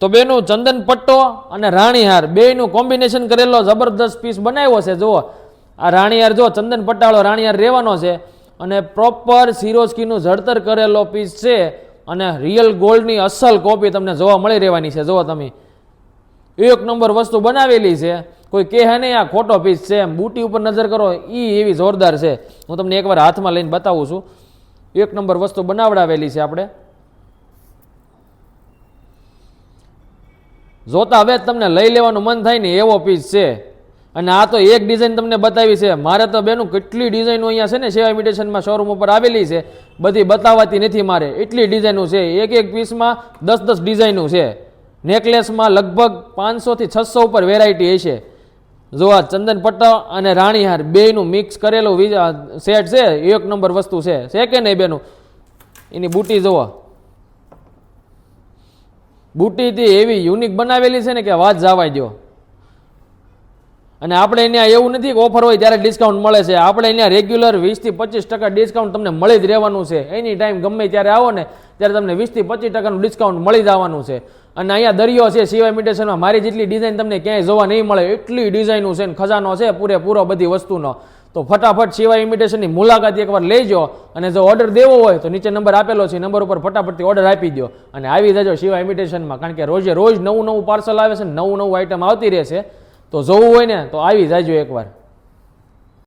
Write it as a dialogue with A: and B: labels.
A: તો બેનું ચંદન પટ્ટો અને રાણીહાર બેયનું કોમ્બિનેશન કરેલો જબરદસ્ત પીસ બનાવ્યો છે. જુઓ આ રાણીહાર, જો ચંદન પટ્ટાવાળો રાણીહાર રહેવાનો છે અને પ્રોપર સિરોસ્કીનું જળતર કરેલો પીસ છે અને રિયલ ગોલ્ડની અસલ કોપી તમને જોવા મળી રહેવાની છે. જુઓ તમે એક નંબર વસ્તુ બનાવેલી છે, કોઈ કહે નહીં આ ખોટો પીસ છે. એમ બુટી ઉપર નજર કરો, એવી જોરદાર છે. હું તમને એકવાર હાથમાં લઈને બતાવું છું. એક નંબર વસ્તુ બનાવડાવેલી છે આપણે. જોતા હવે તમને લઈ લેવાનું મન થાય ને એવો પીસ છે. અને આ તો એક ડિઝાઇન તમને બતાવી છે. મારે તો બેનું કેટલી ડિઝાઇનો અહીંયા છે ને સેવા ઇમિટેશનમાં શોરૂમ ઉપર આવેલી છે, બધી બતાવાતી નથી મારે. એટલી ડિઝાઇનો છે, એક પીસમાં 10 ડિઝાઇનો છે. નેકલેસમાં લગભગ 500 થી 600 ઉપર વેરાયટી હશે. જો આ ચંદન પટ્ટો અને રાણીહાર બેયનું મિક્સ કરેલું સેટ છે. એક નંબર વસ્તુ છે કે નહીં બેનું? એની બુટી જુઓ, બુટીથી એવી યુનિક બનાવેલી છે ને કે વાત જવા દો. અને આપણે અહીંયા એવું નથી કે ઓફર હોય ત્યારે ડિસ્કાઉન્ટ મળે છે. આપણે અહીંયા રેગ્યુલર 20 થી 25% ડિસ્કાઉન્ટ તમને મળી જ રહેવાનું છે. એની ટાઈમ ગમે ત્યારે આવો ને ત્યારે તમને 20 થી 25% ડિસ્કાઉન્ટ મળી જવાનું છે. અને અહીંયા દરિયો છે શિવા ઇમિટેશનમાં. મારી જેટલી ડિઝાઇન તમને ક્યાંય જોવા નહીં મળે, એટલી ડિઝાઇનો છે ને ખજાનો છે પૂરેપૂરો બધી વસ્તુનો. તો ફટાફટ શિવા ઇમિટેશનની મુલાકાત એકવાર લેજો. અને જો ઓર્ડર દેવો હોય તો નીચે નંબર આપેલો છે, નંબર ઉપર ફટાફટથી ઓર્ડર આપી દો અને આવી જજો શિવા ઇમિટેશનમાં. કારણ કે રોજ નવું પાર્સલ આવે છે, નવું આઈટમ આવતી રહેશે. તો જોવું હોય ને તો આવી જાજો એકવાર.